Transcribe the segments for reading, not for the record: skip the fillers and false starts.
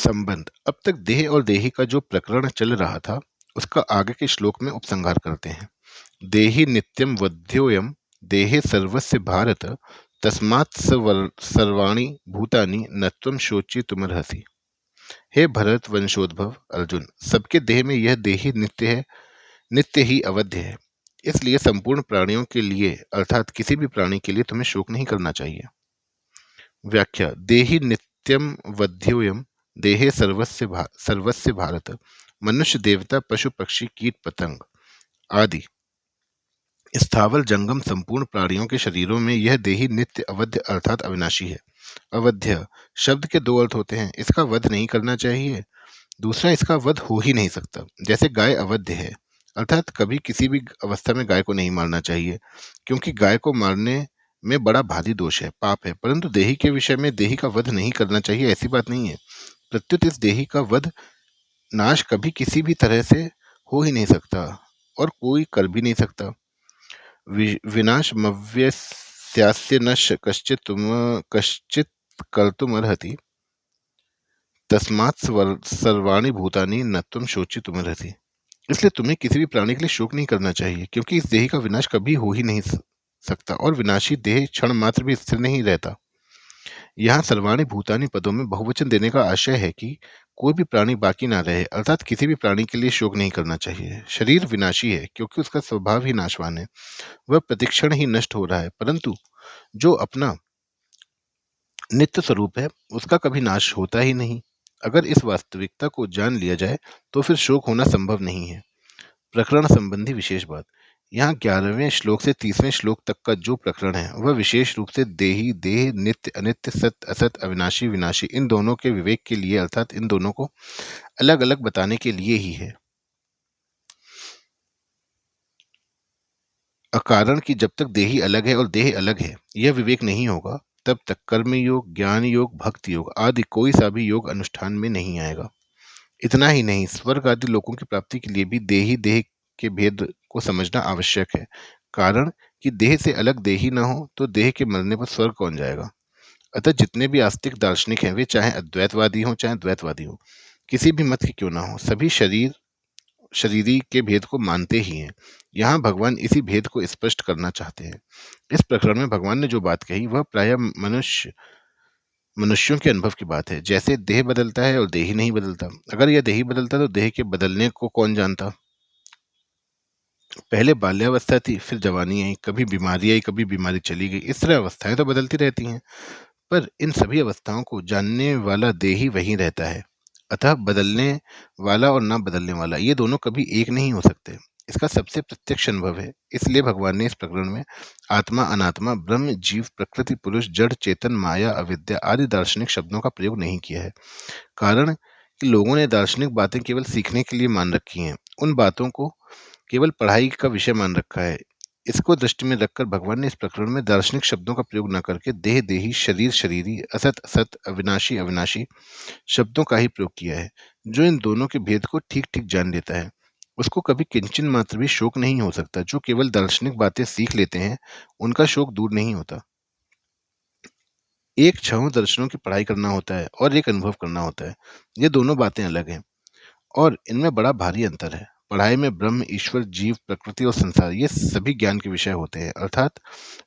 संबंध। अब तक देह और देही का जो प्रकरण चल रहा था उसका आगे के श्लोक में उपसंहार करते हैं। देहि नित्यम वध्योयम देहे सर्वस्य भारत तस्मात् सर्वाणि भूतानि न त्वं शोचितुमर्हसि। हे भरत वंशोद्भव अर्जुन, सबके देह में यह देही नित्य है, नित्य ही अवध्य है। इसलिए संपूर्ण प्राणियों के लिए अर्थात किसी भी प्राणी के लिए तुम्हें शोक नहीं करना चाहिए। व्याख्या। देहि नित्यम वध्योयम देहे सर्वस्य भारत। मनुष्य, देवता, पशु, पक्षी, कीट, पतंग आदि स्थावर जंगम संपूर्ण प्राणियों के शरीरों में यह देही नित्य अवध्य अर्थात अविनाशी है। अवध्य शब्द के दो अर्थ होते हैं। इसका वध नहीं करना चाहिए, दूसरा इसका वध हो ही नहीं सकता। जैसे गाय अवध्य है अर्थात कभी किसी भी अवस्था में गाय को नहीं मारना चाहिए, क्योंकि गाय को मारने में बड़ा भारी दोष है, पाप है। परंतु देही के विषय में देही का वध नहीं करना चाहिए, ऐसी बात नहीं है। प्रत्युत इस देही का वध, नाश कभी किसी भी तरह से हो ही नहीं सकता और कोई कर भी नहीं सकता। विनाशमव्यस्यास्य न कश्चित कर्तुमर्हति तस्मात् सर्वाणि भूतानि न त्वं शोचितुमर्हसि। इसलिए तुम्हें किसी भी प्राणी के लिए शोक नहीं करना चाहिए, क्योंकि इस देह का विनाश कभी हो ही नहीं सकता और विनाशी देह क्षण मात्र भी स्थिर नहीं रहता। यहाँ सर्वाणि भूतानि पदों में बहुवचन देने का आशय है कि कोई भी प्राणी बाकी ना रहे, अर्थात किसी भी प्राणी के लिए शोक नहीं करना चाहिए। शरीर विनाशी है क्योंकि उसका स्वभाव ही नाशवान है, वह प्रतिक्षण ही नष्ट हो रहा है। परंतु जो अपना नित्य स्वरूप है उसका कभी नाश होता ही नहीं। अगर इस वास्तविकता को जान लिया जाए तो फिर शोक होना संभव नहीं है। प्रकरण संबंधी विशेष बात। यहाँ 11वें श्लोक से 30वें श्लोक तक का जो प्रकरण है वह विशेष रूप से देही, देह, नित्य, अनित्य, सत्य, असत, अविनाशी, विनाशी इन दोनों के विवेक के लिए अर्थात इन दोनों को अलग अलग बताने के लिए ही है। अकारण कि जब तक देही अलग है और देह अलग है यह विवेक नहीं होगा, तब तक कर्म योग, ज्ञान योग, भक्ति योग आदि कोई सा भी योग अनुष्ठान में नहीं आएगा। इतना ही नहीं, स्वर्ग आदि लोकों की प्राप्ति के लिए भी देही देह के भेद को समझना आवश्यक है। कारण कि देह से अलग देही न हो तो देह के मरने पर स्वर्ग कौन जाएगा। अतः जितने भी आस्तिक दार्शनिक हैं वे चाहे अद्वैतवादी हों चाहे द्वैतवादी हों, किसी भी मत के क्यों ना हो, सभी शरीरी के भेद को मानते ही हैं। यहाँ भगवान इसी भेद को स्पष्ट करना चाहते हैं। इस प्रकरण में भगवान ने जो बात कही वह प्रायः मनुष्यों के अनुभव की बात है। जैसे देह बदलता है और देही नहीं बदलता। अगर यह देही बदलता तो देह के बदलने को कौन जानता। पहले बाल्यावस्था थी, फिर जवानी आई, कभी बीमारी आई, कभी बीमारी चली गई। इस तरह अवस्थाएं तो बदलती रहती हैं, पर इन सभी अवस्थाओं को जानने वाला देही वहीं रहता है। अतः बदलने वाला और ना बदलने वाला ये दोनों कभी एक नहीं हो सकते। इसका सबसे प्रत्यक्ष अनुभव है। इसलिए भगवान ने इस प्रकरण में आत्मा, अनात्मा, ब्रह्म, जीव, प्रकृति, पुरुष, जड़, चेतन, माया, अविद्या आदि दार्शनिक शब्दों का प्रयोग नहीं किया है। कारण कि लोगों ने दार्शनिक बातें केवल सीखने के लिए मान रखी हैं, उन बातों को केवल पढ़ाई का विषय मान रखा है। इसको दृष्टि में रखकर भगवान ने इस प्रकरण में दार्शनिक शब्दों का प्रयोग न करके देह देही, शरीर शरीरी, असत असत, अविनाशी अविनाशी शब्दों का ही प्रयोग किया है। जो इन दोनों के भेद को ठीक ठीक जान लेता है उसको कभी किंचन मात्र भी शोक नहीं हो सकता। जो केवल दार्शनिक बातें सीख लेते हैं उनका शोक दूर नहीं होता। एक छहों दर्शनों की पढ़ाई करना होता है और एक अनुभव करना होता है। ये दोनों बातें अलग हैं और इनमें बड़ा भारी अंतर है। पढ़ाई में ब्रह्म, ईश्वर, जीव, प्रकृति और संसार ये सभी ज्ञान के विषय होते हैं। अर्थात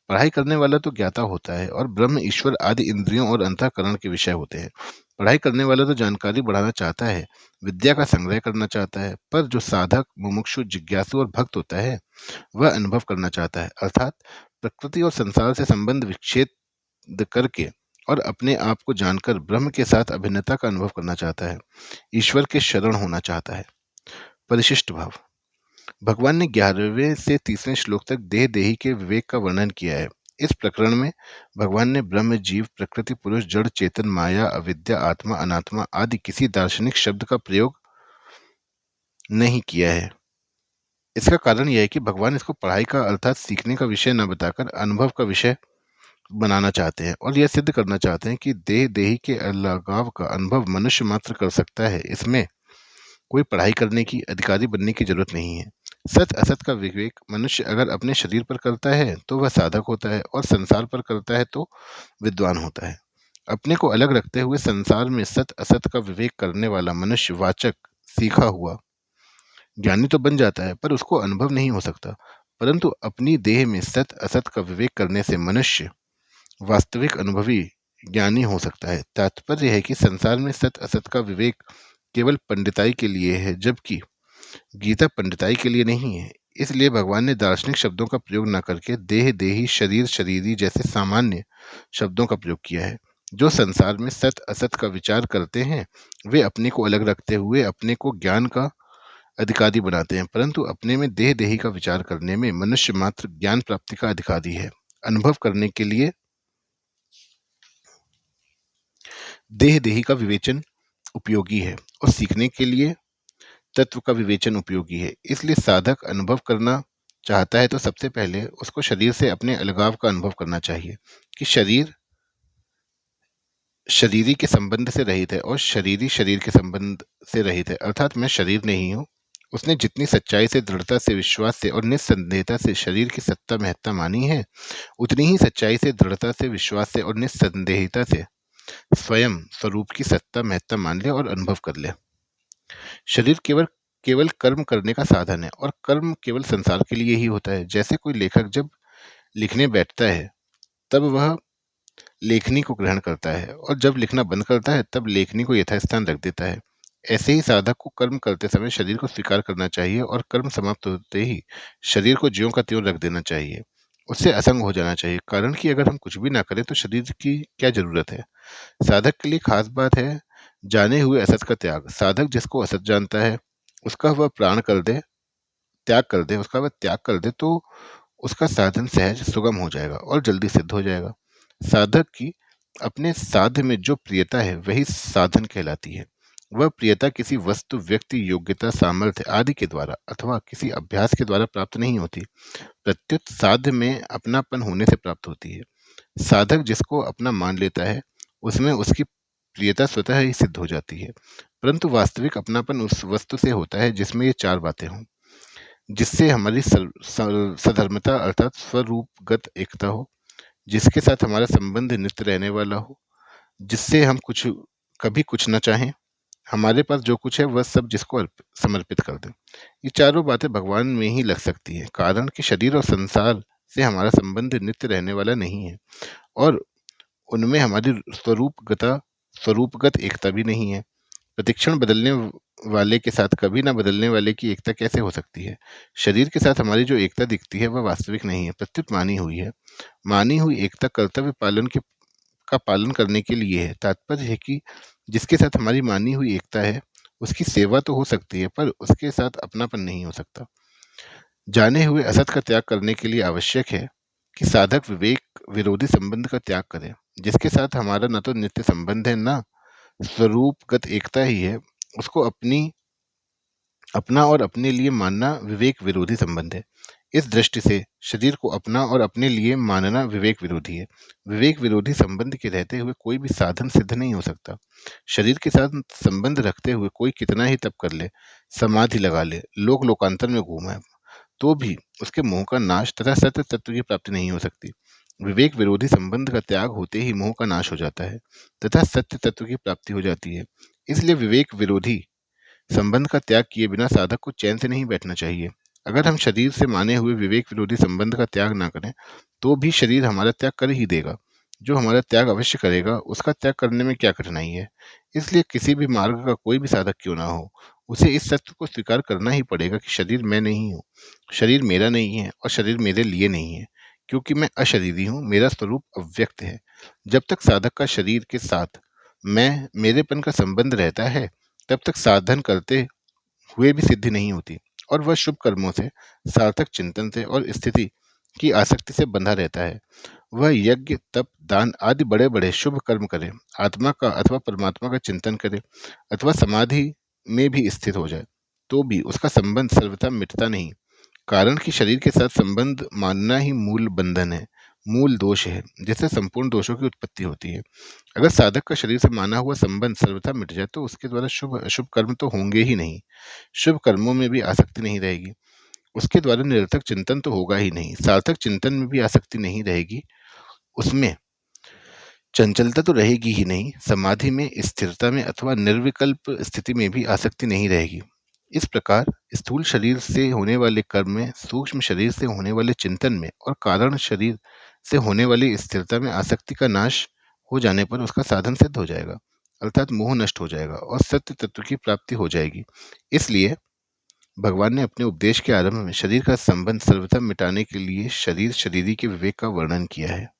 पढ़ाई करने वाला तो ज्ञाता होता है और ब्रह्म, ईश्वर आदि इंद्रियों और अंतःकरण के विषय होते हैं। पढ़ाई करने वाला तो जानकारी बढ़ाना चाहता है, विद्या का संग्रह करना चाहता है, पर जो साधक, मुमुक्षु, जिज्ञासु और भक्त होता है वह अनुभव करना चाहता है। अर्थात प्रकृति और संसार से संबंध विच्छेद करके और अपने आप को जानकर ब्रह्म के साथ अभिन्नता का अनुभव करना चाहता है, ईश्वर के शरण होना चाहता है। परिशिष्ट भाव। भगवान ने 11वें से 30वें श्लोक तक देह देही के विवेक का वर्णन किया है। इस प्रकरण में भगवान ने ब्रह्म, जीव, प्रकृति, पुरुष, जड़, चेतन, माया, अविद्या, आत्मा, अनात्मा आदि किसी दार्शनिक शब्द का प्रयोग नहीं किया है। इसका कारण यह है कि भगवान इसको पढ़ाई का अर्थात सीखने का विषय न बताकर अनुभव का विषय बनाना चाहते हैं और यह सिद्ध करना चाहते हैं कि देह देही के अलगाव का अनुभव मनुष्य मात्र कर सकता है। इसमें कोई पढ़ाई करने की, अधिकारी बनने की जरूरत नहीं है। सच असत का विवेक मनुष्य अगर अपने शरीर पर करता है तो वह साधक होता है और संसार पर करता है तो विद्वान होता है। अपने को अलग रखते हुए संसार में सत असत का विवेक करने वाला मनुष्य वाचक सीखा हुआ ज्ञानी तो बन जाता है, पर उसको अनुभव नहीं हो सकता। परंतु अपनी देह में सत असत का विवेक करने से मनुष्य वास्तविक अनुभवी ज्ञानी हो सकता है। तात्पर्य है कि संसार में सत असत का विवेक केवल पंडिताई के लिए है, जबकि गीता पंडिताई के लिए नहीं है। इसलिए भगवान ने दार्शनिक शब्दों का प्रयोग न करके देह देही शरीर शरीरी जैसे सामान्य शब्दों का प्रयोग किया है। जो संसार में सत असत का विचार करते हैं वे अपने को अलग रखते हुए अपने को ज्ञान का अधिकारी बनाते हैं, परंतु अपने में देह देही का विचार करने में मनुष्य मात्र ज्ञान प्राप्ति का अधिकारी है। अनुभव करने के लिए देह देही का विवेचन उपयोगी है और सीखने के लिए तत्व का विवेचन उपयोगी है। इसलिए साधक अनुभव करना चाहता है तो सबसे पहले उसको शरीर से अपने अलगाव का अनुभव करना चाहिए कि शरीर शरीरी के संबंध से रहित है और शरीरी शरीर के संबंध से रहित है, अर्थात मैं शरीर नहीं हूँ। उसने जितनी सच्चाई से, दृढ़ता से, विश्वास से और निस्संदेहता से शरीर की सत्ता महत्ता मानी है, उतनी ही सच्चाई से, दृढ़ता से, विश्वास से और निस्संदेहता से स्वयं स्वरूप की सत्ता महत्ता मान ले और अनुभव कर ले। शरीर केवल केवल कर्म करने का साधन है और कर्म केवल संसार के लिए ही होता है। जैसे कोई लेखक जब लिखने बैठता है तब वह लेखनी को ग्रहण करता है और जब लिखना बंद करता है तब लेखनी को यथास्थान रख देता है। ऐसे ही साधक को कर्म करते समय शरीर को स्वीकार करना चाहिए और कर्म समाप्त होते ही शरीर को ज्यों का त्यों रख देना चाहिए, उससे असंग हो जाना चाहिए। कारण कि अगर हम कुछ भी ना करें तो शरीर की क्या जरूरत है। साधक के लिए खास बात है जाने हुए असत का त्याग। साधक जिसको असत जानता है उसका वह प्राण कर दे त्याग कर दे उसका वह त्याग कर दे तो उसका साधन सहज सुगम हो जाएगा और जल्दी सिद्ध हो जाएगा। साधक की अपने साध्य में जो प्रियता है वही साधन कहलाती है। वह प्रियता किसी वस्तु, व्यक्ति, योग्यता, सामर्थ्य आदि के द्वारा अथवा किसी अभ्यास के द्वारा प्राप्त नहीं होती, प्रत्युत साध्य में अपनापन होने से प्राप्त होती है। साधक जिसको अपना मान लेता है उसमें उसकी प्रियता स्वतः ही सिद्ध हो जाती है। परंतु वास्तविक अपनापन उस वस्तु से होता है जिसमें ये चार बातें हों, जिससे हमारी सधर्मता अर्थात स्वरूपगत एकता हो, जिसके साथ हमारा संबंध नित्य रहने वाला हो, जिससे हम कुछ कभी कुछ न चाहें, हमारे पास जो कुछ है वह सब जिसको समर्पित कर दें। ये चारों बातें भगवान में ही लग सकती हैं, कारण कि शरीर और संसार से हमारा संबंध नित्य रहने वाला नहीं है और उनमें हमारी स्वरूपगत एकता भी नहीं है। प्रतिक्षण बदलने वाले के साथ कभी ना बदलने वाले की एकता कैसे हो सकती है। शरीर के साथ हमारी जो एकता दिखती है वह वास्तविक नहीं है, प्रत्युत मानी हुई है। मानी हुई एकता कर्तव्य पालन के का पालन करने के लिए है। तात्पर्य है कि जिसके साथ हमारी मानी हुई एकता है उसकी सेवा तो हो सकती है पर उसके साथ अपनापन नहीं हो सकता। जाने हुए असत का त्याग करने के लिए आवश्यक है कि साधक विवेक विरोधी संबंध का त्याग करे, जिसके साथ हमारा न तो नित्य संबंध है न स्वरूपगत एकता ही है। उसको अपना और अपने लिए मानना विवेक विरोधी संबंध है। इस दृष्टि से शरीर को अपना और अपने लिए मानना विवेक विरोधी है। विवेक विरोधी संबंध के रहते हुए कोई भी साधन सिद्ध नहीं हो सकता। शरीर के साथ संबंध रखते हुए कोई कितना ही तप कर ले, समाधि लगा ले, लोक लोकांतर में घूमे, तो भी उसके मोह का नाश तथा सत्य तत्व की प्राप्ति नहीं हो सकती। विवेक विरोधी संबंध का त्याग होते ही मोह का नाश हो जाता है तथा सत्य तत्व की प्राप्ति हो जाती है। इसलिए विवेक विरोधी संबंध का त्याग किए बिना साधक को चैन से नहीं बैठना चाहिए। अगर हम शरीर से माने हुए विवेक विरोधी संबंध का त्याग ना करें तो भी शरीर हमारा त्याग कर ही देगा। जो हमारा त्याग अवश्य करेगा उसका त्याग करने में क्या कठिनाई है। इसलिए किसी भी मार्ग का कोई भी साधक क्यों ना हो, उसे इस सत्य को स्वीकार करना ही पड़ेगा कि शरीर मैं नहीं हूँ, शरीर मेरा नहीं है और शरीर मेरे लिए नहीं है, क्योंकि मैं अशरीरी हूँ, मेरा स्वरूप अव्यक्त है। जब तक साधक का शरीर के साथ मैं मेरेपन का संबंध रहता है तब तक साधन करते हुए भी सिद्धि नहीं होती और वह शुभ कर्मों से, सार्थक चिंतन से और स्थिति की आसक्ति से बंधा रहता है। वह यज्ञ, तप, दान आदि बड़े बड़े शुभ कर्म करे, आत्मा का अथवा परमात्मा का चिंतन करे अथवा समाधि में भी स्थित हो जाए तो भी उसका संबंध सर्वथा मिटता नहीं। कारण कि शरीर के साथ संबंध मानना ही मूल बंधन है, मूल दोष है, जिससे संपूर्ण दोषों की उत्पत्ति होती है। अगर साधक का शरीर से माना हुआ संबंध सर्वथा मिट जाए तो उसके द्वारा शुभ अशुभ कर्म तो होंगे ही नहीं, शुभ कर्मों में भी आसक्ति नहीं रहेगी, उसके द्वारा निरर्थक चिंतन तो होगा ही नहीं, सार्थक चिंतन में भी आसक्ति नहीं रहेगी, उसमें चंचलता तो रहेगी ही नहीं, समाधि में, स्थिरता में अथवा निर्विकल्प स्थिति में भी आसक्ति नहीं रहेगी। इस प्रकार स्थूल शरीर से होने वाले कर्म में, सूक्ष्म शरीर से होने वाले चिंतन में और कारण शरीर से होने वाली स्थिरता में आसक्ति का नाश हो जाने पर उसका साधन सिद्ध हो जाएगा, अर्थात मोह नष्ट हो जाएगा और सत्य तत्व की प्राप्ति हो जाएगी। इसलिए भगवान ने अपने उपदेश के आरंभ में शरीर का संबंध सर्वथा मिटाने के लिए शरीर शरीरी के विवेक का वर्णन किया है।